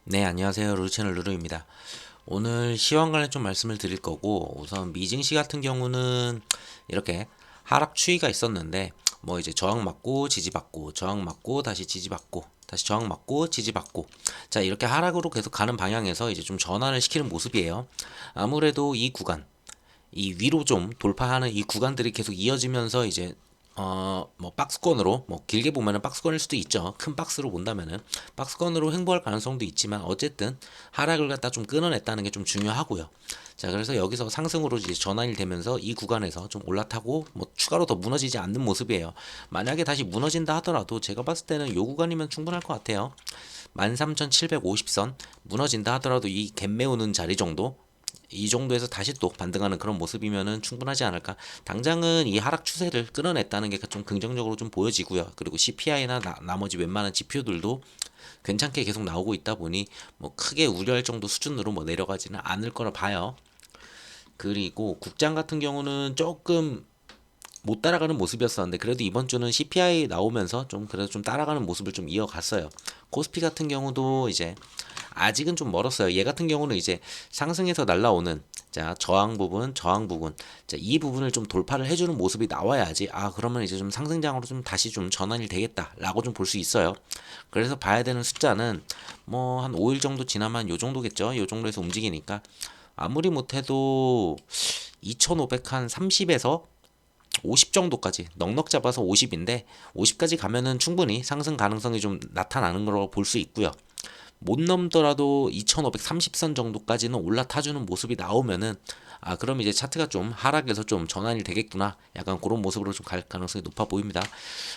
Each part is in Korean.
네, 안녕하세요. 루루채널 루루입니다. 오늘 시황 관련 좀 말씀을 드릴 거고, 우선 미증시 같은 경우는 이렇게 하락 추이가 있었는데, 뭐 이제 저항 맞고 지지받고, 저항 맞고 다시 지지받고, 다시 저항 맞고 지지받고, 자, 이렇게 하락으로 계속 가는 방향에서 이제 좀 전환을 시키는 모습이에요. 아무래도 이 구간, 이 위로 좀 돌파하는 이 구간들이 계속 이어지면서 이제 뭐 박스권으로 뭐 길게 보면은 박스권일 수도 있죠. 큰 박스로 본다면은 박스권으로 횡보할 가능성도 있지만 어쨌든 하락을 갖다 좀 끊어냈다는 게 좀 중요하고요. 자, 그래서 여기서 상승으로 이제 전환이 되면서 이 구간에서 좀 올라타고 뭐 추가로 더 무너지지 않는 모습이에요. 만약에 다시 무너진다 하더라도 제가 봤을 때는 요 구간이면 충분할 것 같아요. 13,750선 무너진다 하더라도 이 갭 메우는 자리 정도, 이 정도에서 다시 또 반등하는 그런 모습이면은 충분하지 않을까. 당장은 이 하락 추세를 끊어냈다는 게 좀 긍정적으로 좀 보여지고요. 그리고 CPI나 나머지 웬만한 지표들도 괜찮게 계속 나오고 있다 보니 뭐 크게 우려할 정도 수준으로 뭐 내려가지는 않을 거라 봐요. 그리고 국장 같은 경우는 조금 못 따라가는 모습이었었는데, 그래도 이번 주는 CPI 나오면서 좀 그래도 좀 따라가는 모습을 좀 이어갔어요. 코스피 같은 경우도 이제 아직은 좀 멀었어요. 얘 같은 경우는 이제 상승해서 날라오는, 자, 저항 부분, 저항 부분, 자, 이 부분을 좀 돌파를 해주는 모습이 나와야지, 아, 그러면 이제 좀 상승장으로 좀 다시 좀 전환이 되겠다라고 좀 볼 수 있어요. 그래서 봐야 되는 숫자는 뭐 한 5일 정도 지나면 요 정도겠죠. 요 정도에서 움직이니까 아무리 못해도 2500한 30에서 50 정도까지 넉넉 잡아서 50인데, 50까지 가면은 충분히 상승 가능성이 좀 나타나는 걸로 볼 수 있고요. 못 넘더라도 2530선 정도까지는 올라타주는 모습이 나오면은, 아, 그럼 이제 차트가 좀 하락에서 좀 전환이 되겠구나, 약간 그런 모습으로 좀 갈 가능성이 높아 보입니다.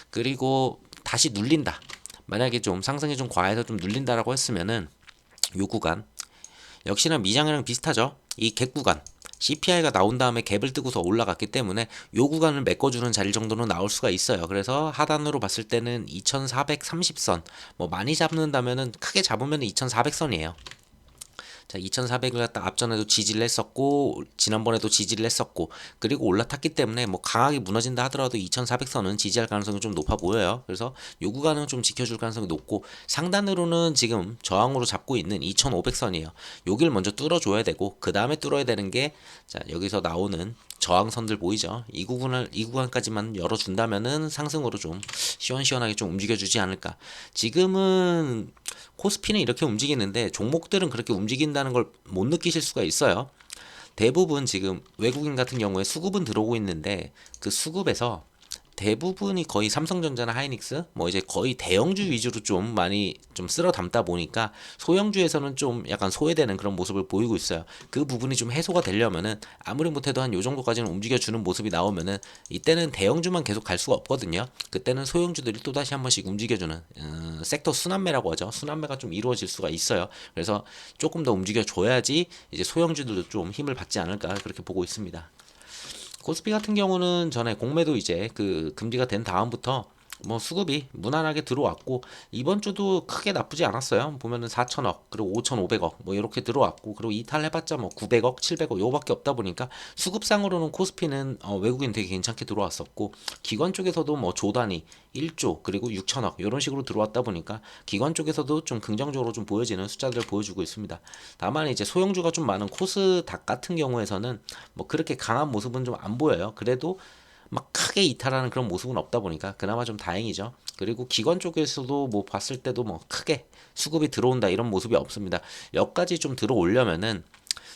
그리고 다시 눌린다, 만약에 좀 상승이 좀 과해서 좀 눌린다라고 했으면은 요 구간 역시나 미장이랑 비슷하죠. 이 갭 구간, CPI가 나온 다음에 갭을 뜨고서 올라갔기 때문에 요 구간을 메꿔주는 자리 정도는 나올 수가 있어요. 그래서 하단으로 봤을 때는 2430선, 뭐 많이 잡는다면은, 크게 잡으면 2400선이에요. 자, 2400을 갖다 앞전에도 지지를 했었고 지난번에도 지지를 했었고, 그리고 올라탔기 때문에 뭐 강하게 무너진다 하더라도 2400선은 지지할 가능성이 좀 높아 보여요. 그래서 요 구간은 좀 지켜줄 가능성이 높고, 상단으로는 지금 저항으로 잡고 있는 2500선이에요. 여길 먼저 뚫어줘야 되고, 그 다음에 뚫어야 되는 게, 자, 여기서 나오는 저항선들 보이죠? 이 구간까지만 열어준다면은 상승으로 좀 시원시원하게 좀 움직여주지 않을까. 지금은 코스피는 이렇게 움직이는데 종목들은 그렇게 움직인다는 걸 못 느끼실 수가 있어요. 대부분 지금 외국인 같은 경우에 수급은 들어오고 있는데, 그 수급에서 대부분이 거의 삼성전자나 하이닉스, 뭐 이제 거의 대형주 위주로 좀 많이 좀 쓸어 담다 보니까 소형주에서는 좀 약간 소외되는 그런 모습을 보이고 있어요. 그 부분이 좀 해소가 되려면은, 아무리 못해도 한 요 정도까지는 움직여주는 모습이 나오면은, 이때는 대형주만 계속 갈 수가 없거든요. 그때는 소형주들이 또 다시 한 번씩 움직여주는 섹터 순환매라고 하죠. 순환매가 좀 이루어질 수가 있어요. 그래서 조금 더 움직여줘야지 이제 소형주들도 좀 힘을 받지 않을까, 그렇게 보고 있습니다. 코스피 같은 경우는 전에 공매도 이제 그 금지가 된 다음부터 뭐 수급이 무난하게 들어왔고, 이번 주도 크게 나쁘지 않았어요. 보면은 4천억 그리고 5,500억 뭐 이렇게 들어왔고, 그리고 이탈해봤자 뭐 900억 700억 요거밖에 없다 보니까 수급상으로는 코스피는 외국인 되게 괜찮게 들어왔었고, 기관 쪽에서도 뭐 조단위 1조 그리고 6천억 이런 식으로 들어왔다 보니까 기관 쪽에서도 좀 긍정적으로 좀 보여지는 숫자들을 보여주고 있습니다. 다만 이제 소형주가 좀 많은 코스닥 같은 경우에서는 뭐 그렇게 강한 모습은 좀 안 보여요. 그래도 막 크게 이탈하는 그런 모습은 없다 보니까 그나마 좀 다행이죠. 그리고 기관 쪽에서도 뭐 봤을 때도 뭐 크게 수급이 들어온다 이런 모습이 없습니다. 여기까지 좀 들어오려면은,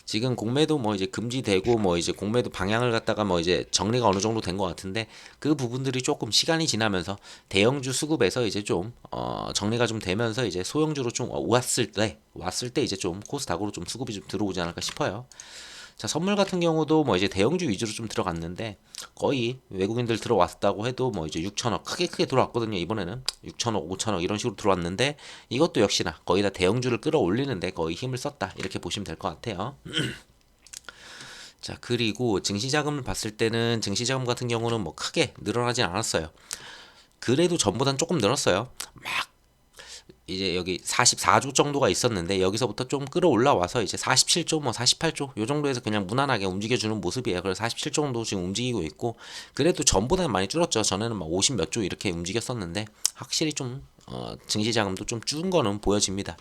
지금 공매도 뭐 이제 금지되고 뭐 이제 공매도 방향을 갖다가 뭐 이제 정리가 어느 정도 된 것 같은데, 그 부분들이 조금 시간이 지나면서 대형주 수급에서 이제 좀 정리가 좀 되면서 이제 소형주로 좀 왔을 때 이제 좀 코스닥으로 좀 수급이 좀 들어오지 않을까 싶어요. 자, 선물 같은 경우도 뭐 이제 대형주 위주로 좀 들어갔는데, 거의 외국인들 들어왔다고 해도 뭐 이제 6천억 크게 들어왔거든요. 이번에는 6천억, 5천억 이런 식으로 들어왔는데, 이것도 역시나 거의 다 대형주를 끌어올리는데 거의 힘을 썼다, 이렇게 보시면 될 것 같아요. 자, 그리고 증시자금을 봤을 때는 증시자금 같은 경우는 뭐 크게 늘어나진 않았어요. 그래도 전보단 조금 늘었어요. 막 이제 여기 44조 정도가 있었는데, 여기서부터 좀 끌어올라와서 이제 47조 뭐 48조 요 정도에서 그냥 무난하게 움직여주는 모습이에요. 그래서 47 정도 지금 움직이고 있고, 그래도 전보다는 많이 줄었죠. 전에는 막 50 몇 조 이렇게 움직였었는데, 확실히 좀 증시 자금도 좀 줄은 거는 보여집니다.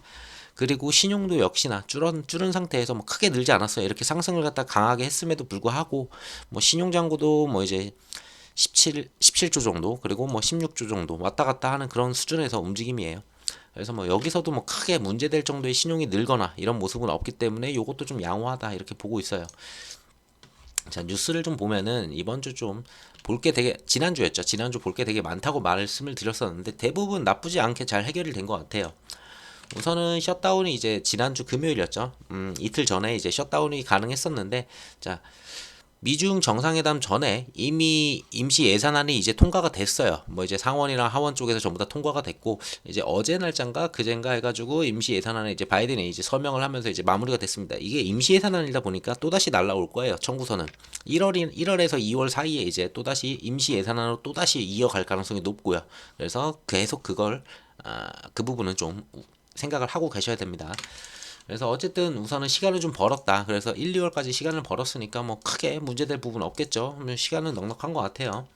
그리고 신용도 역시나 줄은 상태에서 뭐 크게 늘지 않았어요. 이렇게 상승을 갖다 강하게 했음에도 불구하고 뭐 신용잔고도 뭐 이제 17조 정도, 그리고 뭐 16조 정도 왔다 갔다 하는 그런 수준에서 움직임이에요. 그래서 뭐 여기서도 뭐 크게 문제될 정도의 신용이 늘거나 이런 모습은 없기 때문에 이것도 좀 양호하다 이렇게 보고 있어요. 자, 뉴스를 좀 보면은 이번 주 좀 볼 게 되게, 지난주였죠. 지난주 볼 게 되게 많다고 말씀을 드렸었는데 대부분 나쁘지 않게 잘 해결이 된 것 같아요. 우선은 셧다운이 이제 지난주 금요일이었죠. 이틀 전에 이제 셧다운이 가능했었는데, 자, 미중 정상회담 전에 이미 임시 예산안이 이제 통과가 됐어요. 뭐 이제 상원이랑 하원 쪽에서 전부 다 통과가 됐고, 이제 어제 날짜인가 그젠가 해가지고 임시 예산안에 이제 바이든이 이제 서명을 하면서 이제 마무리가 됐습니다. 이게 임시 예산안이다 보니까 또 다시 날라올 거예요. 청구서는 1월에서 2월 사이에 이제 또 다시 임시 예산안으로 또 다시 이어갈 가능성이 높고요. 그래서 계속 그 부분은 좀 생각을 하고 계셔야 됩니다. 그래서 어쨌든 우선은 시간을 좀 벌었다. 그래서 1, 2월까지 시간을 벌었으니까 뭐 크게 문제될 부분 없겠죠. 시간은 넉넉한 것 같아요.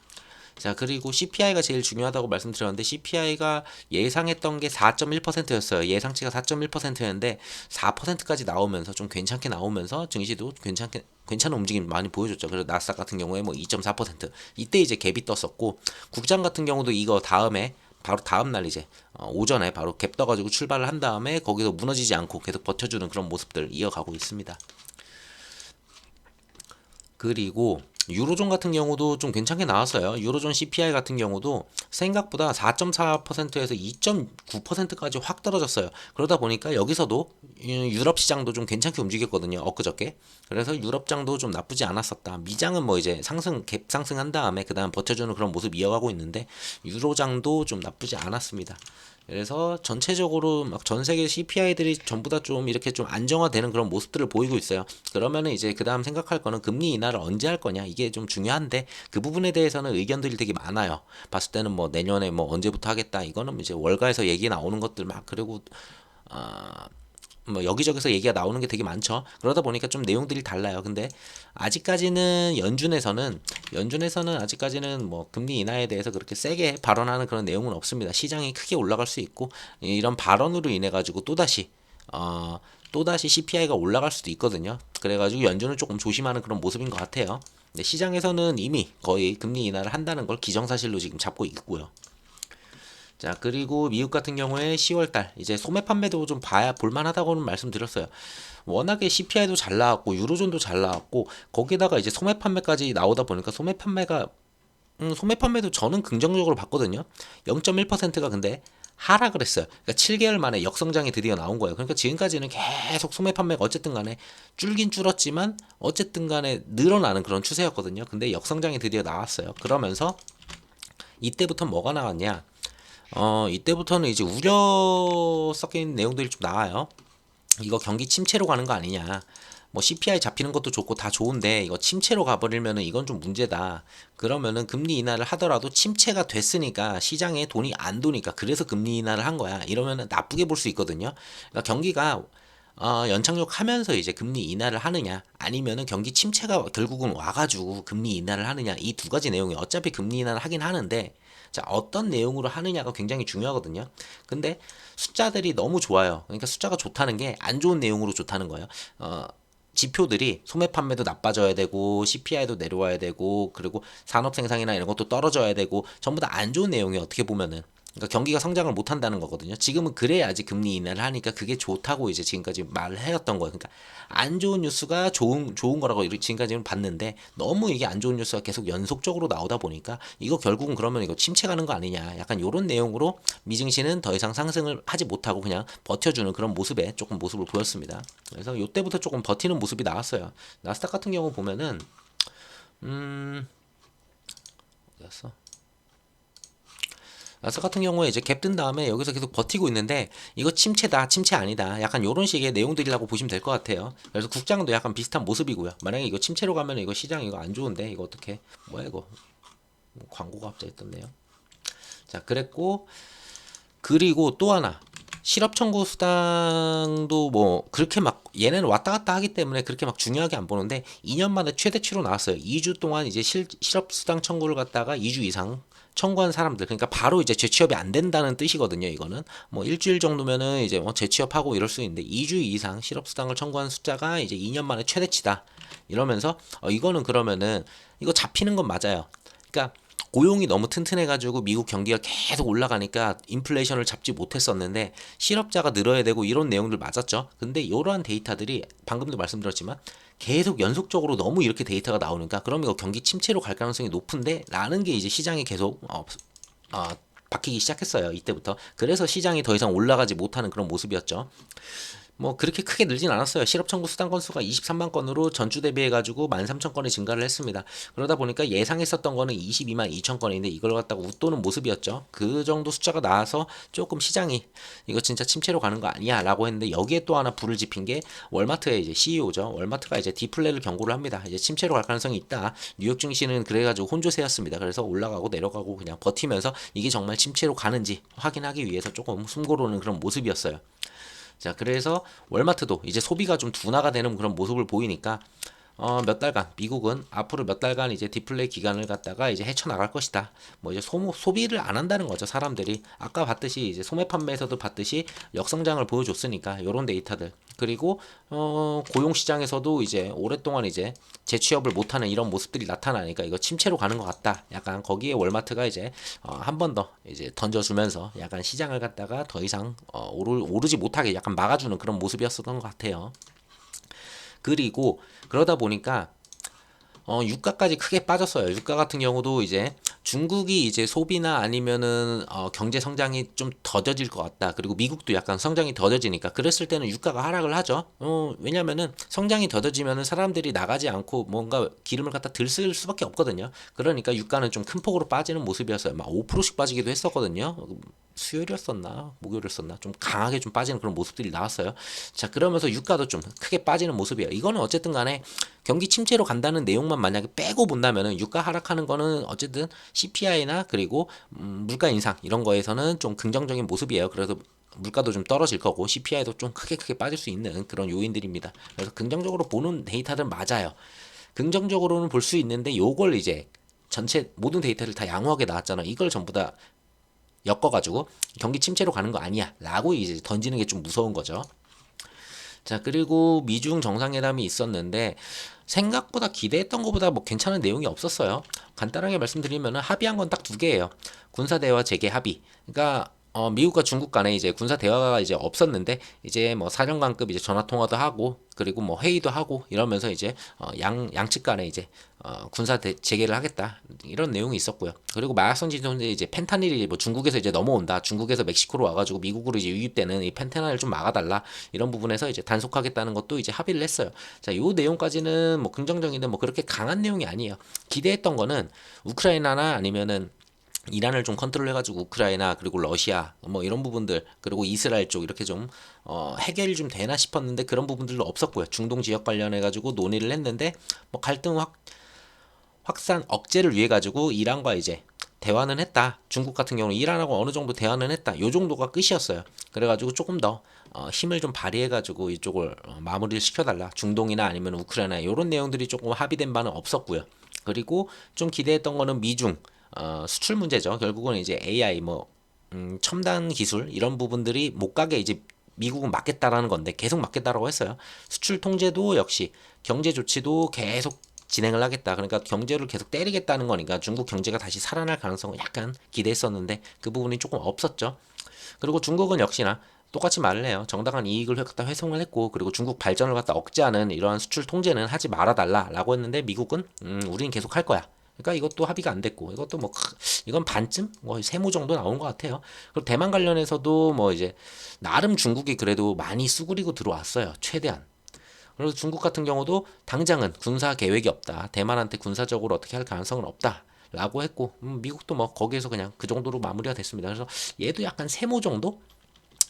자, 그리고 CPI가 제일 중요하다고 말씀드렸는데 CPI가 예상했던 게 4.1%였어요. 예상치가 4.1%였는데 4%까지 나오면서 좀 괜찮게 나오면서 증시도 괜찮은 움직임 많이 보여줬죠. 그래서 나스닥 같은 경우에 뭐 2.4% 이때 이제 갭이 떴었고, 국장 같은 경우도 이거 다음에 바로 다음날 이제 오전에 바로 갭 떠가지고 출발을 한 다음에 거기서 무너지지 않고 계속 버텨주는 그런 모습들 이어가고 있습니다. 그리고 유로존 같은 경우도 좀 괜찮게 나왔어요. 유로존 CPI 같은 경우도 생각보다 4.4%에서 2.9%까지 확 떨어졌어요. 그러다 보니까 여기서도 유럽 시장도 좀 괜찮게 움직였거든요. 엊그저께. 그래서 유럽장도 좀 나쁘지 않았었다. 미장은 뭐 이제 갭 상승한 다음에 그다음 버텨주는 그런 모습 이어가고 있는데 유로장도 좀 나쁘지 않았습니다. 그래서 전체적으로 막 전 세계 CPI들이 전부 다 좀 이렇게 좀 안정화되는 그런 모습들을 보이고 있어요. 그러면은 이제 그 다음 생각할 거는 금리 인하를 언제 할 거냐, 이게 좀 중요한데 그 부분에 대해서는 의견들이 되게 많아요. 봤을 때는 뭐 내년에 뭐 언제부터 하겠다, 이거는 이제 월가에서 얘기 나오는 것들 막, 그리고 뭐 여기저기서 얘기가 나오는 게 되게 많죠. 그러다 보니까 좀 내용들이 달라요. 근데 아직까지는 연준에서는 아직까지는 뭐 금리 인하에 대해서 그렇게 세게 발언하는 그런 내용은 없습니다. 시장이 크게 올라갈 수 있고 이런 발언으로 인해 가지고 또다시 CPI가 올라갈 수도 있거든요. 그래가지고 연준은 조금 조심하는 그런 모습인 것 같아요. 근데 시장에서는 이미 거의 금리 인하를 한다는 걸 기정사실로 지금 잡고 있고요. 자, 그리고 미국 같은 경우에 10월달 이제 소매 판매도 좀 봐야 볼만하다고는 말씀드렸어요. 워낙에 CPI도 잘 나왔고 유로존도 잘 나왔고 거기다가 이제 소매 판매까지 나오다 보니까 소매 판매도 저는 긍정적으로 봤거든요. 0.1%가 근데 하락을 했어요. 그러니까 7개월 만에 역성장이 드디어 나온 거예요. 그러니까 지금까지는 계속 소매 판매가 어쨌든 간에 줄긴 줄었지만 어쨌든 간에 늘어나는 그런 추세였거든요. 근데 역성장이 드디어 나왔어요. 그러면서 이때부터 뭐가 나왔냐? 이때부터는 이제 우려 섞인 내용들이 좀 나와요. 이거 경기 침체로 가는 거 아니냐. 뭐 CPI 잡히는 것도 좋고 다 좋은데 이거 침체로 가버리면은 이건 좀 문제다. 그러면은 금리 인하를 하더라도 침체가 됐으니까 시장에 돈이 안 도니까 그래서 금리 인하를 한 거야. 이러면은 나쁘게 볼 수 있거든요. 그러니까 경기가 연착륙 하면서 이제 금리 인하를 하느냐, 아니면은 경기 침체가 결국은 와가지고 금리 인하를 하느냐, 이 두 가지 내용이 어차피 금리 인하를 하긴 하는데, 자, 어떤 내용으로 하느냐가 굉장히 중요하거든요. 근데 숫자들이 너무 좋아요. 그러니까 숫자가 좋다는 게 안 좋은 내용으로 좋다는 거예요. 지표들이 소매 판매도 나빠져야 되고 CPI도 내려와야 되고 그리고 산업 생산이나 이런 것도 떨어져야 되고 전부 다 안 좋은 내용이 어떻게 보면은, 그러니까 경기가 성장을 못 한다는 거거든요. 지금은 그래야지 금리 인하를 하니까 그게 좋다고 이제 지금까지 말을 해왔던 거예요. 그러니까 안 좋은 뉴스가 좋은 거라고 지금까지는 봤는데 너무 이게 안 좋은 뉴스가 계속 연속적으로 나오다 보니까 이거 결국은 그러면 이거 침체 가는 거 아니냐. 약간 요런 내용으로 미증시는 더 이상 상승을 하지 못하고 그냥 버텨주는 그런 모습을 보였습니다. 그래서 요때부터 조금 버티는 모습이 나왔어요. 나스닥 같은 경우 보면은 어디였어? 나스 같은 경우에 이제 갭 뜬 다음에 여기서 계속 버티고 있는데 이거 침체다, 침체 아니다, 약간 요런 식의 내용들이라고 보시면 될 것 같아요. 그래서 국장도 약간 비슷한 모습이고요. 만약에 이거 침체로 가면 이거 시장 이거 안 좋은데 이거 어떻게, 뭐야 이거 광고가 갑자기 떴네요. 자, 그랬고, 그리고 또 하나, 실업 청구 수당도 뭐 그렇게 막 얘네는 왔다 갔다 하기 때문에 그렇게 막 중요하게 안 보는데 2년 만에 최대치로 나왔어요. 2주 동안 이제 실업 수당 청구를 갖다가 2주 이상 청구한 사람들, 그러니까 바로 이제 재취업이 안 된다는 뜻이거든요. 이거는 뭐 일주일 정도면은 이제 뭐 재취업하고 이럴 수 있는데 2주 이상 실업수당을 청구한 숫자가 이제 2년 만에 최대치다 이러면서 이거는 그러면은 이거 잡히는 건 맞아요. 그러니까 고용이 너무 튼튼해가지고 미국 경기가 계속 올라가니까 인플레이션을 잡지 못했었는데 실업자가 늘어야 되고 이런 내용들 맞았죠. 근데 이러한 데이터들이 방금도 말씀드렸지만 계속 연속적으로 너무 이렇게 데이터가 나오니까 그럼 이거 경기 침체로 갈 가능성이 높은데 라는 게 이제 시장이 계속 어, 바뀌기 시작했어요. 이때부터. 그래서 시장이 더 이상 올라가지 못하는 그런 모습이었죠. 뭐 그렇게 크게 늘진 않았어요. 실업 청구 수당 건수가 23만 건으로 전주 대비해 가지고 13,000건이 증가를 했습니다. 그러다 보니까 예상했었던 거는 22만 2천 건인데 이걸 갖다가 웃도는 모습이었죠. 그 정도 숫자가 나와서 조금 시장이 이거 진짜 침체로 가는 거 아니야라고 했는데 여기에 또 하나 불을 지핀 게 월마트의 이제 CEO죠. 월마트가 이제 디플레를 경고를 합니다. 이제 침체로 갈 가능성이 있다. 뉴욕 증시는 그래가지고 혼조세였습니다. 그래서 올라가고 내려가고 그냥 버티면서 이게 정말 침체로 가는지 확인하기 위해서 조금 숨고르는 그런 모습이었어요. 자, 그래서 월마트도 이제 소비가 좀 둔화가 되는 그런 모습을 보이니까 몇 달간 미국은 앞으로 몇 달간 이제 디플레이 기간을 갖다가 이제 헤쳐나갈 것이다. 뭐 이제 소비를 안 한다는 거죠. 사람들이 아까 봤듯이 이제 소매 판매에서도 봤듯이 역성장을 보여줬으니까 요런 데이터들. 그리고 고용 시장에서도 이제 오랫동안 이제 재취업을 못하는 이런 모습들이 나타나니까 이거 침체로 가는 것 같다. 약간 거기에 월마트가 이제 한 번 더 이제 던져주면서 약간 시장을 갖다가 더 이상 오르지 못하게 약간 막아주는 그런 모습이었었던 것 같아요. 그리고 그러다 보니까 유가까지 크게 빠졌어요. 유가 같은 경우도 이제 중국이 이제 소비나 아니면은 경제 성장이 좀 더뎌질 것 같다. 그리고 미국도 약간 성장이 더뎌지니까 그랬을 때는 유가가 하락을 하죠. 왜냐면은 성장이 더뎌지면은 사람들이 나가지 않고 뭔가 기름을 갖다 들쓸 수밖에 없거든요. 그러니까 유가는 좀 큰 폭으로 빠지는 모습이었어요. 막 5%씩 빠지기도 했었거든요. 수요일이었었나 목요일이었었나 좀 강하게 좀 빠지는 그런 모습들이 나왔어요. 자, 그러면서 유가도 좀 크게 빠지는 모습이에요. 이거는 어쨌든 간에 경기 침체로 간다는 내용만 만약에 빼고 본다면은 유가 하락하는 거는 어쨌든 CPI나 그리고 물가 인상 이런 거에서는 좀 긍정적인 모습이에요. 그래서 물가도 좀 떨어질 거고 CPI도 좀 크게 빠질 수 있는 그런 요인들입니다. 그래서 긍정적으로 보는 데이터들 맞아요. 긍정적으로는 볼 수 있는데 요걸 이제 전체 모든 데이터를 다 양호하게 나왔잖아. 이걸 전부 다 엮어가지고 경기 침체로 가는 거 아니야 라고 이제 던지는 게 좀 무서운 거죠. 자, 그리고 미중 정상회담이 있었는데 생각보다 기대했던 것보다 뭐 괜찮은 내용이 없었어요. 간단하게 말씀드리면 합의한 건 딱 두 개예요. 군사 대화 재개 합의. 그러니까 미국과 중국 간에 이제 군사 대화가 이제 없었는데 이제 뭐 사령관급 이제 전화 통화도 하고 그리고 뭐 회의도 하고 이러면서 이제 양측 간에 이제 군사 재개를 하겠다 이런 내용이 있었고요. 그리고 마약성지인데 이제 펜타닐이 뭐 중국에서 이제 넘어온다. 중국에서 멕시코로 와가지고 미국으로 이제 유입되는 이 펜타닐을 좀 막아달라 이런 부분에서 이제 단속하겠다는 것도 이제 합의를 했어요. 자, 요 내용까지는 뭐 긍정적인데 뭐 그렇게 강한 내용이 아니에요. 기대했던 거는 우크라이나나 아니면은 이란을 좀 컨트롤해가지고 우크라이나 그리고 러시아 뭐 이런 부분들 그리고 이스라엘 쪽 이렇게 좀 해결이 좀 되나 싶었는데 그런 부분들도 없었고요. 중동 지역 관련해가지고 논의를 했는데 뭐 갈등 확산 억제를 위해 가지고 이란과 이제 대화는 했다. 중국 같은 경우는 이란하고 어느 정도 대화는 했다. 요 정도가 끝이었어요. 그래가지고 조금 더 힘을 좀 발휘해가지고 이쪽을 마무리를 시켜달라. 중동이나 아니면 우크라이나 이런 내용들이 조금 합의된 바는 없었고요. 그리고 좀 기대했던 거는 미중 수출 문제죠. 결국은 이제 AI 뭐 첨단 기술 이런 부분들이 못 가게 이제 미국은 막겠다라는 건데 계속 막겠다라고 했어요. 수출 통제도 역시 경제 조치도 계속 진행을 하겠다. 그러니까 경제를 계속 때리겠다는 거니까 중국 경제가 다시 살아날 가능성을 약간 기대했었는데 그 부분이 조금 없었죠. 그리고 중국은 역시나 똑같이 말을 해요. 정당한 이익을 갖다 회송을 했고 그리고 중국 발전을 갖다 억제하는 이러한 수출 통제는 하지 말아달라라고 했는데 미국은 우리는 계속 할 거야. 그러니까 이것도 합의가 안 됐고 이것도 뭐 이건 반쯤 뭐 세모 정도 나온 것 같아요. 그리고 대만 관련해서도 뭐 이제 나름 중국이 그래도 많이 수그리고 들어왔어요. 최대한. 그래서 중국 같은 경우도 당장은 군사 계획이 없다. 대만한테 군사적으로 어떻게 할 가능성은 없다. 라고 했고 미국도 뭐 거기에서 그냥 그 정도로 마무리가 됐습니다. 그래서 얘도 약간 세모 정도?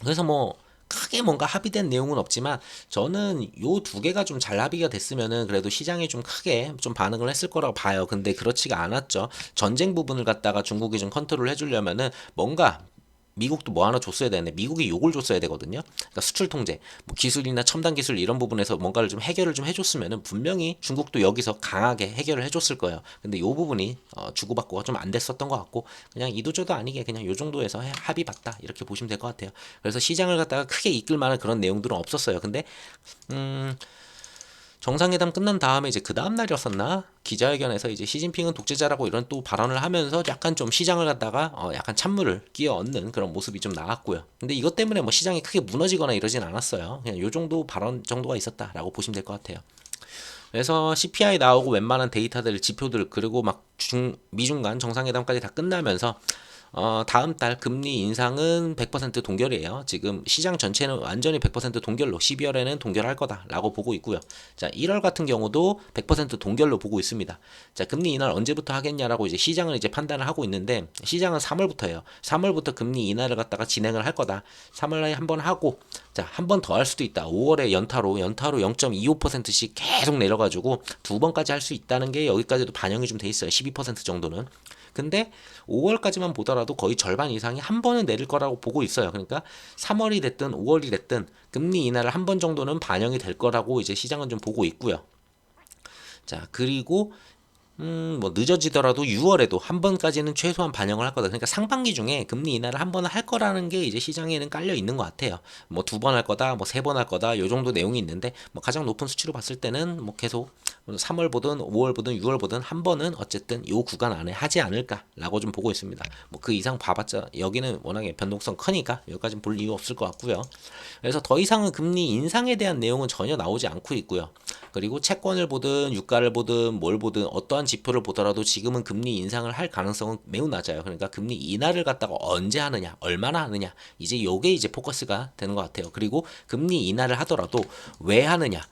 그래서 뭐 크게 뭔가 합의된 내용은 없지만 저는 요 두 개가 좀 잘 합의가 됐으면은 그래도 시장이 좀 크게 좀 반응을 했을 거라고 봐요. 근데 그렇지가 않았죠. 전쟁 부분을 갖다가 중국이 좀 컨트롤 해주려면은 뭔가 미국도 뭐 하나 줬어야 되는데 미국이 요걸 줬어야 되거든요. 그러니까 수출 통제, 뭐 기술이나 첨단 기술 이런 부분에서 뭔가를 좀 해결을 좀 해줬으면은 분명히 중국도 여기서 강하게 해결을 해줬을 거예요. 근데 요 부분이 주고받고가 좀 안 됐었던 것 같고 그냥 이도저도 아니게 그냥 요 정도에서 합의 봤다 이렇게 보시면 될 것 같아요. 그래서 시장을 갖다가 크게 이끌 만한 그런 내용들은 없었어요. 근데 정상회담 끝난 다음에 이제 그 다음 날이었었나 기자회견에서 이제 시진핑은 독재자라고 이런 또 발언을 하면서 약간 좀 시장을 갖다가 약간 찬물을 끼어 얻는 그런 모습이 좀 나왔고요. 근데 이것 때문에 뭐 시장이 크게 무너지거나 이러진 않았어요. 그냥 요 정도 발언 정도가 있었다라고 보시면 될 것 같아요. 그래서 CPI 나오고 웬만한 데이터들, 지표들 그리고 막 미중 간 정상회담까지 다 끝나면서 다음 달 금리 인상은 100% 동결이에요. 지금 시장 전체는 완전히 100% 동결로 12월에는 동결할 거다라고 보고 있고요. 자, 1월 같은 경우도 100% 동결로 보고 있습니다. 자, 금리 인하를 언제부터 하겠냐라고 이제 시장은 이제 판단을 하고 있는데 시장은 3월부터예요. 3월부터 금리 인하를 갖다가 진행을 할 거다. 3월에 한번 하고 자, 한 번 더 할 수도 있다. 5월에 연타로 0.25%씩 계속 내려가지고 두 번까지 할 수 있다는 게 여기까지도 반영이 좀 돼 있어요. 12% 정도는. 근데 5월까지만 보더라도 거의 절반 이상이 한 번은 내릴 거라고 보고 있어요. 그러니까 3월이 됐든 5월이 됐든 금리 인하를 한 번 정도는 반영이 될 거라고 이제 시장은 좀 보고 있고요. 자, 그리고 뭐 늦어지더라도 6월에도 한 번까지는 최소한 반영을 할 거다. 그러니까 상반기 중에 금리 인하를 한 번 할 거라는 게 이제 시장에는 깔려 있는 것 같아요. 뭐 두 번 할 거다, 뭐 세 번 할 거다, 요 정도 내용이 있는데 뭐 가장 높은 수치로 봤을 때는 뭐 계속 3월 보든 5월 보든 6월 보든 한 번은 어쨌든 요 구간 안에 하지 않을까라고 좀 보고 있습니다. 뭐 그 이상 봐봤자 여기는 워낙에 변동성 크니까 여기까지는 볼 이유 없을 것 같고요. 그래서 더 이상은 금리 인상에 대한 내용은 전혀 나오지 않고 있고요. 그리고 채권을 보든 유가를 보든 뭘 보든 어떠한 지표를 보더라도 지금은 금리 인상을 할 가능성은 매우 낮아요. 그러니까 금리 인하를 갖다가 언제 하느냐, 얼마나 하느냐, 이제 요게 이제 포커스가 되는 것 같아요. 그리고 금리 인하를 하더라도 왜 하느냐,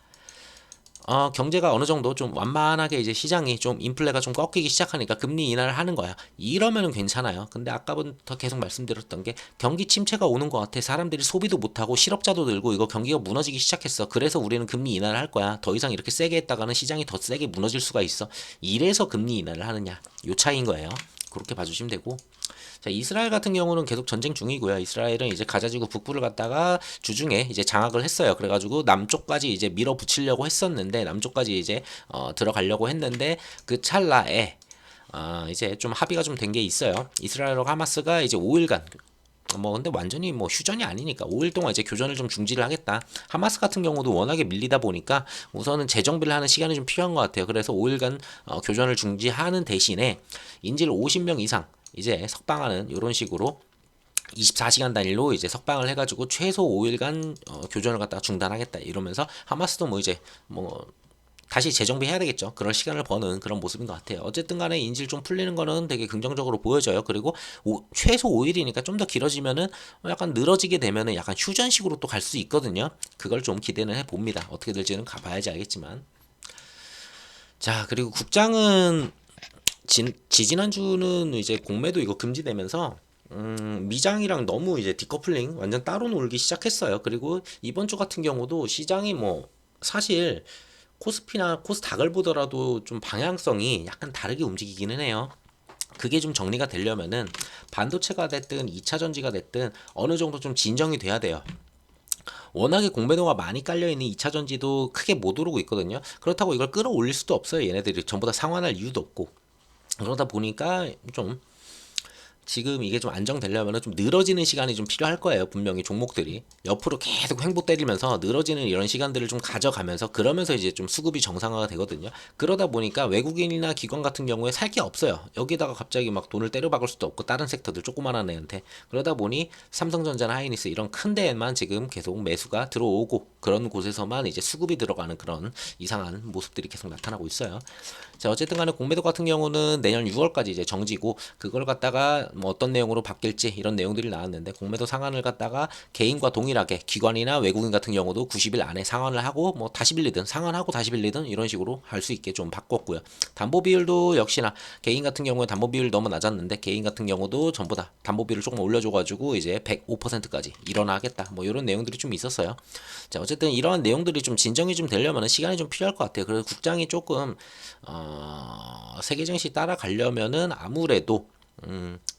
경제가 어느 정도 좀 완만하게 이제 시장이 좀 인플레가 좀 꺾이기 시작하니까 금리 인하를 하는 거야. 이러면은 괜찮아요. 근데 아까부터 계속 말씀드렸던 게 경기 침체가 오는 것 같아. 사람들이 소비도 못하고 실업자도 늘고 이거 경기가 무너지기 시작했어. 그래서 우리는 금리 인하를 할 거야. 더 이상 이렇게 세게 했다가는 시장이 더 세게 무너질 수가 있어. 이래서 금리 인하를 하느냐. 요 차이인 거예요. 그렇게 봐주시면 되고. 자, 이스라엘 같은 경우는 계속 전쟁 중이고요. 이스라엘은 이제 가자지구 북부를 갖다가 주중에 이제 장악을 했어요. 그래가지고 남쪽까지 이제 밀어붙이려고 했었는데 남쪽까지 이제 들어가려고 했는데 그 찰나에 이제 좀 합의가 좀 된 게 있어요. 이스라엘과 하마스가 이제 5일간 뭐 근데 완전히 뭐 휴전이 아니니까 5일 동안 이제 교전을 좀 중지를 하겠다. 하마스 같은 경우도 워낙에 밀리다 보니까 우선은 재정비를 하는 시간이 좀 필요한 것 같아요. 그래서 5일간 교전을 중지하는 대신에 인질 50명 이상 이제 석방하는 이런 식으로 24시간 단위로 이제 석방을 해가지고 최소 5일간 교전을 갖다가 중단하겠다 이러면서 하마스도 뭐 이제 뭐 다시 재정비해야 되겠죠. 그런 시간을 버는 그런 모습인 것 같아요. 어쨌든 간에 인질 좀 풀리는 거는 되게 긍정적으로 보여져요. 그리고 최소 5일이니까 좀 더 길어지면은 약간 늘어지게 되면은 약간 휴전식으로 또 갈 수 있거든요. 그걸 좀 기대는 해봅니다. 어떻게 될지는 가봐야지 알겠지만. 자, 그리고 국장은 지지난주는 이제 공매도 이거 금지되면서 미장이랑 너무 이제 디커플링 완전 따로 놀기 시작했어요. 그리고 이번 주 같은 경우도 시장이 뭐 사실 코스피나 코스닥을 보더라도 좀 방향성이 약간 다르게 움직이기는 해요. 그게 좀 정리가 되려면은 반도체가 됐든 2차 전지가 됐든 어느 정도 좀 진정이 돼야 돼요. 워낙에 공매도가 많이 깔려있는 2차 전지도 크게 못 오르고 있거든요. 그렇다고 이걸 끌어올릴 수도 없어요. 얘네들이 전부 다 상환할 이유도 없고. 그러다 보니까 좀 지금 이게 좀 안정되려면 좀 늘어지는 시간이 좀 필요할 거예요. 분명히 종목들이 옆으로 계속 횡보 때리면서 늘어지는 이런 시간들을 좀 가져가면서 그러면서 이제 좀 수급이 정상화가 되거든요. 그러다 보니까 외국인이나 기관 같은 경우에 살 게 없어요. 여기다가 갑자기 막 돈을 때려박을 수도 없고 다른 섹터들 조그만한 애한테 그러다 보니 삼성전자나 하이닉스 이런 큰 데에만 지금 계속 매수가 들어오고 그런 곳에서만 이제 수급이 들어가는 그런 이상한 모습들이 계속 나타나고 있어요. 자, 어쨌든 간에 공매도 같은 경우는 내년 6월까지 이제 정지고 그걸 갖다가 뭐 어떤 내용으로 바뀔지 이런 내용들이 나왔는데 공매도 상한을 갖다가 개인과 동일하게 기관이나 외국인 같은 경우도 90일 안에 상한을 하고 뭐 다시 빌리든 상한하고 다시 빌리든 이런 식으로 할 수 있게 좀 바꿨고요. 담보 비율도 역시나 개인 같은 경우에 담보 비율 너무 낮았는데 개인 같은 경우도 전부 다 담보 비율을 조금 올려줘가지고 이제 105%까지 일어나겠다 뭐 이런 내용들이 좀 있었어요. 자, 어쨌든 이러한 내용들이 좀 진정이 좀 되려면 시간이 좀 필요할 것 같아요. 그래서 국장이 조금 세계 증시 따라가려면은 아무래도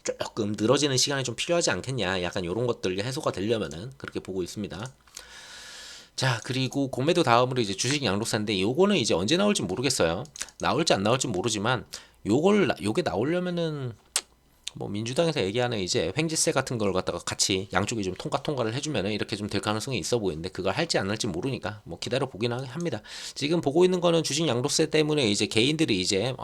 조금 늘어지는 시간이 좀 필요하지 않겠냐. 약간 이런 것들 해소가 되려면은 그렇게 보고 있습니다. 자, 그리고 공매도 다음으로 이제 주식 양도세인데 요거는 이제 언제 나올지 모르겠어요. 나올지 안 나올지 모르지만 요게 나오려면은 뭐 민주당에서 얘기하는 이제 횡재세 같은 걸 갖다가 같이 양쪽이 좀 통과를 해주면은 이렇게 좀 될 가능성이 있어 보이는데 그걸 할지 안 할지 모르니까 뭐 기다려 보긴 합니다. 지금 보고 있는 거는 주식 양도세 때문에 이제 개인들이 이제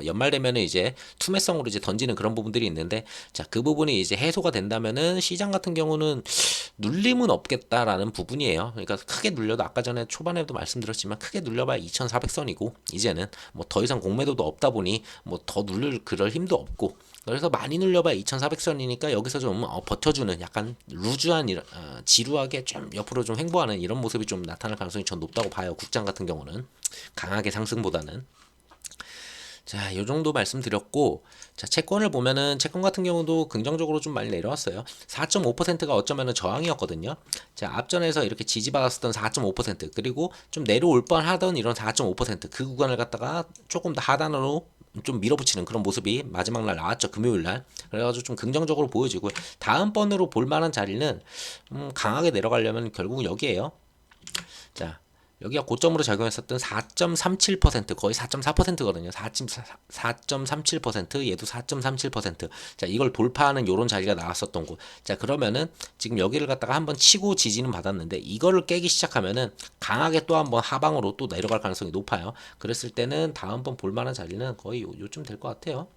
연말 되면은 이제 투매성으로 이제 던지는 그런 부분들이 있는데 자, 그 부분이 이제 해소가 된다면은 시장 같은 경우는 눌림은 없겠다라는 부분이에요. 그러니까 크게 눌려도 아까 전에 초반에도 말씀드렸지만 크게 눌려봐야 2,400선이고 이제는 뭐 더 이상 공매도도 없다 보니 뭐 더 누를 그럴 힘도 없고 그래서 많이 눌려봐야 2,400선이니까 여기서 좀 버텨주는 약간 루즈한 지루하게 좀 옆으로 좀 횡보하는 이런 모습이 좀 나타날 가능성이 전 높다고 봐요. 국장 같은 경우는 강하게 상승보다는. 자, 요 정도 말씀드렸고, 자, 채권을 보면은 채권 같은 경우도 긍정적으로 좀 많이 내려왔어요. 4.5%가 어쩌면은 저항이었거든요. 자, 앞전에서 이렇게 지지받았었던 4.5% 그리고 좀 내려올 뻔하던 이런 4.5%그 구간을 갖다가 조금 더 하단으로 좀 밀어붙이는 그런 모습이 마지막 날 나왔죠. 금요일 날. 그래가지고 좀 긍정적으로 보여지고 다음번으로 볼 만한 자리는 강하게 내려가려면 결국 여기에요. 자, 여기가 고점으로 작용했었던 4.37% 거의 4.4%거든요. 4.37% 얘도 4.37%. 자, 이걸 돌파하는 요런 자리가 나왔었던 곳. 자, 그러면은 지금 여기를 갖다가 한번 치고 지지는 받았는데 이거를 깨기 시작하면은 강하게 또 한번 하방으로 또 내려갈 가능성이 높아요. 그랬을 때는 다음번 볼 만한 자리는 거의 요쯤 될 것 같아요.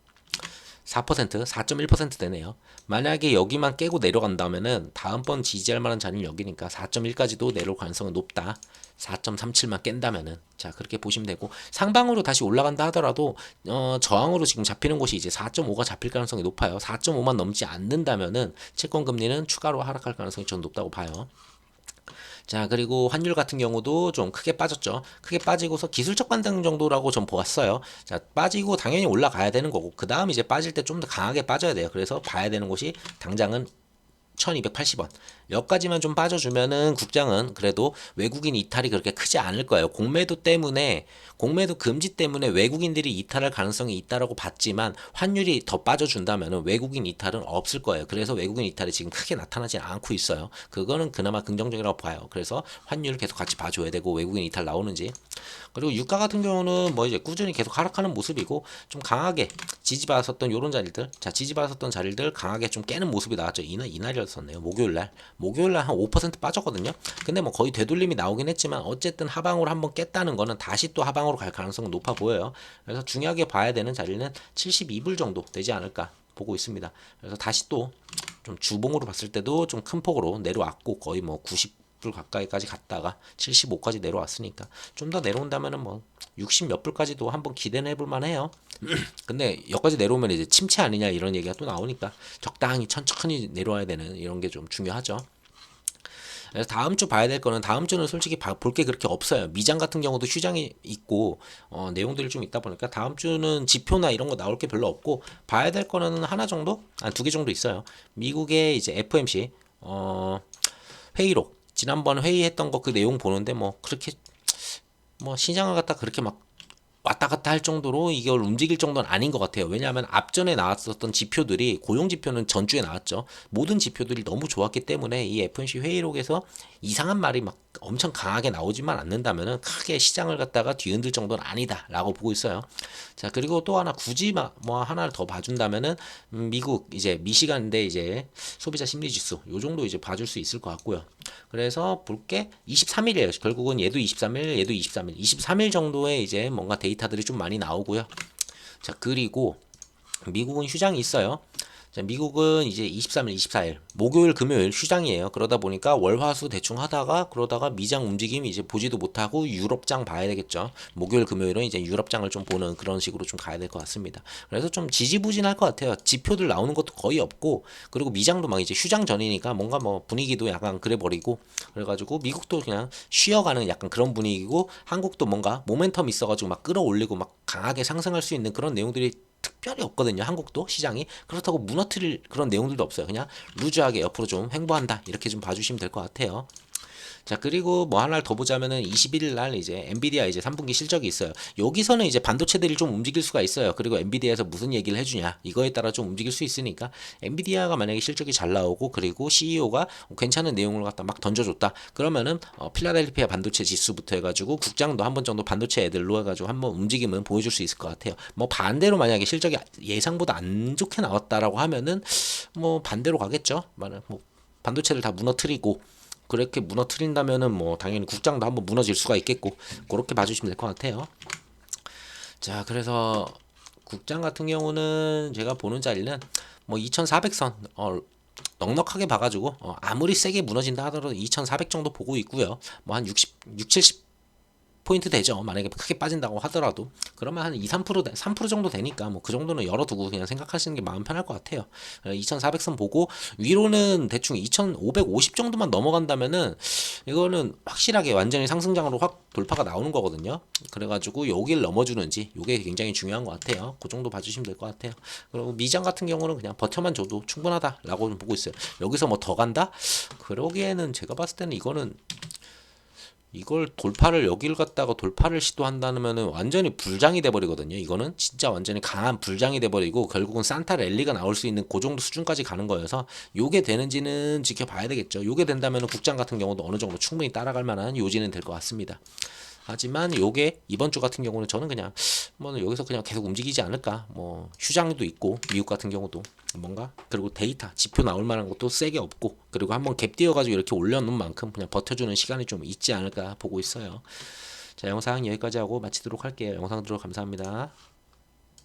4%, 4.1% 되네요. 만약에 여기만 깨고 내려간다면은 다음번 지지할 만한 자리는 여기니까 4.1까지도 내려올 가능성은 높다. 4.37만 깬다면은 자 그렇게 보시면 되고 상방으로 다시 올라간다 하더라도 저항으로 지금 잡히는 곳이 이제 4.5가 잡힐 가능성이 높아요. 4.5만 넘지 않는다면은 채권 금리는 추가로 하락할 가능성이 전 높다고 봐요. 자, 그리고 환율 같은 경우도 좀 크게 빠졌죠. 크게 빠지고서 기술적 반등 정도라고 좀 보았어요. 자, 빠지고 당연히 올라가야 되는 거고, 그 다음 이제 빠질 때 좀 더 강하게 빠져야 돼요. 그래서 봐야 되는 곳이 당장은 1280원. 여기까지만 좀 빠져주면은 국장은 그래도 외국인 이탈이 그렇게 크지 않을 거예요. 공매도 금지 때문에 외국인들이 이탈할 가능성이 있다라고 봤지만 환율이 더 빠져준다면은 외국인 이탈은 없을 거예요. 그래서 외국인 이탈이 지금 크게 나타나지 않고 있어요. 그거는 그나마 긍정적이라고 봐요. 그래서 환율을 계속 같이 봐줘야 되고 외국인 이탈 나오는지. 그리고 유가 같은 경우는 뭐 이제 꾸준히 계속 하락하는 모습이고 좀 강하게 지지받았었던 요런 자리들, 자 지지받았었던 자리들 강하게 좀 깨는 모습이 나왔죠. 이날이었었네요. 목요일날 한 5% 빠졌거든요. 근데 뭐 거의 되돌림이 나오긴 했지만 어쨌든 하방으로 한번 깼다는 거는 다시 또 하방으로 갈 가능성은 높아 보여요. 그래서 중요하게 봐야 되는 자리는 72불 정도 되지 않을까 보고 있습니다. 그래서 다시 또 좀 주봉으로 봤을 때도 좀 큰 폭으로 내려왔고 거의 뭐 90불 가까이까지 갔다가 75까지 내려왔으니까 좀 더 내려온다면은 뭐 60 몇 불까지도 한번 기대는 해볼 만해요. 근데 여기까지 내려오면 이제 침체 아니냐 이런 얘기가 또 나오니까 적당히 천천히 내려와야 되는 이런 게 좀 중요하죠. 그래서 다음 주 봐야 될 거는 다음 주는 솔직히 볼 게 그렇게 없어요. 미장 같은 경우도 휴장이 있고 내용들이 좀 있다 보니까 다음 주는 지표나 이런 거 나올 게 별로 없고 봐야 될 거는 하나 정도, 두 개 정도 있어요. 미국의 이제 FMC 회의록 지난번 회의했던 거 그 내용 보는데 뭐 그렇게 뭐 시장을 갖다 그렇게 막 왔다 갔다 할 정도로 이걸 움직일 정도는 아닌 것 같아요. 왜냐하면 앞전에 나왔었던 지표들이 고용 지표는 전주에 나왔죠. 모든 지표들이 너무 좋았기 때문에 이 FOMC 회의록에서 이상한 말이 막 엄청 강하게 나오지만 않는다면은 크게 시장을 갖다가 뒤흔들 정도는 아니다라고 보고 있어요. 자 그리고 또 하나 굳이 뭐 하나를 더 봐준다면은 미국 이제 미시간대 이제 소비자 심리 지수 요 정도 이제 봐줄 수 있을 것 같고요. 그래서 볼게 23일이에요. 결국은 얘도 23일, 얘도 23일, 23일 정도의 이제 뭔가 데이터들이 좀 많이 나오고요. 자 그리고 미국은 휴장이 있어요. 자, 미국은 이제 23일, 24일 목요일, 금요일 휴장이에요. 그러다 보니까 월화수 대충 하다가 그러다가 미장 움직임이 이제 보지도 못하고 유럽장 봐야 되겠죠. 목요일, 금요일은 이제 유럽장을 좀 보는 그런 식으로 좀 가야 될 것 같습니다. 그래서 좀 지지부진할 것 같아요. 지표들 나오는 것도 거의 없고 그리고 미장도 막 이제 휴장 전이니까 뭔가 뭐 분위기도 약간 그래 버리고 그래가지고 미국도 그냥 쉬어가는 약간 그런 분위기고 한국도 뭔가 모멘텀 있어가지고 막 끌어올리고 막 강하게 상승할 수 있는 그런 내용들이 특별히 없거든요. 한국도 시장이 그렇다고 무너뜨릴 그런 내용들도 없어요. 그냥 루즈하게 옆으로 좀 횡보한다 이렇게 좀 봐주시면 될 것 같아요. 자, 그리고 뭐 하나를 더 보자면은 21일 날 이제 엔비디아 이제 3분기 실적이 있어요. 여기서는 이제 반도체들이 좀 움직일 수가 있어요. 그리고 엔비디아에서 무슨 얘기를 해주냐 이거에 따라 좀 움직일 수 있으니까 엔비디아가 만약에 실적이 잘 나오고 그리고 CEO가 괜찮은 내용을 갖다 막 던져줬다. 그러면은 필라델피아 반도체 지수부터 해가지고 국장도 한 번 정도 반도체 애들로 해가지고 한번 움직임은 보여줄 수 있을 것 같아요. 뭐 반대로 만약에 실적이 예상보다 안 좋게 나왔다라고 하면은 뭐 반대로 가겠죠. 뭐 반도체를 다 무너뜨리고 그렇게 무너뜨린다면은 뭐 당연히 국장도 한번 무너질 수가 있겠고 그렇게 봐주시면 될 것 같아요. 자, 그래서 국장 같은 경우는 제가 보는 자리는 뭐 2400선 넉넉하게 봐가지고 아무리 세게 무너진다 하더라도 2400 정도 보고 있고요. 뭐 한 60, 70 포인트 되죠. 만약에 크게 빠진다고 하더라도 그러면 한 2, 3% 3% 정도 되니까 뭐 그 정도는 열어두고 그냥 생각하시는 게 마음 편할 것 같아요. 2400선 보고 위로는 대충 2550 정도만 넘어간다면은 이거는 확실하게 완전히 상승장으로 확 돌파가 나오는 거거든요. 그래가지고 여기를 넘어주는지 이게 굉장히 중요한 것 같아요. 그 정도 봐주시면 될 것 같아요. 그리고 미장 같은 경우는 그냥 버텨만 줘도 충분하다라고 보고 있어요. 여기서 뭐 더 간다? 그러기에는 제가 봤을 때는 이걸 돌파를 여기를 갖다가 돌파를 시도한다면은 완전히 불장이 돼버리거든요. 이거는 진짜 완전히 강한 불장이 돼버리고 결국은 산타 랠리가 나올 수 있는 그 정도 수준까지 가는 거여서 요게 되는지는 지켜봐야 되겠죠. 요게 된다면은 국장 같은 경우도 어느 정도 충분히 따라갈 만한 요지는 될 것 같습니다. 하지만 요게 이번 주 같은 경우는 저는 그냥 뭐 여기서 그냥 계속 움직이지 않을까. 뭐 휴장도 있고 미국 같은 경우도 뭔가 그리고 데이터 지표 나올 만한 것도 세게 없고 그리고 한번 갭 띄워가지고 이렇게 올려놓은 만큼 그냥 버텨주는 시간이 좀 있지 않을까 보고 있어요. 자, 영상 여기까지 하고 마치도록 할게요. 영상 들어 감사합니다.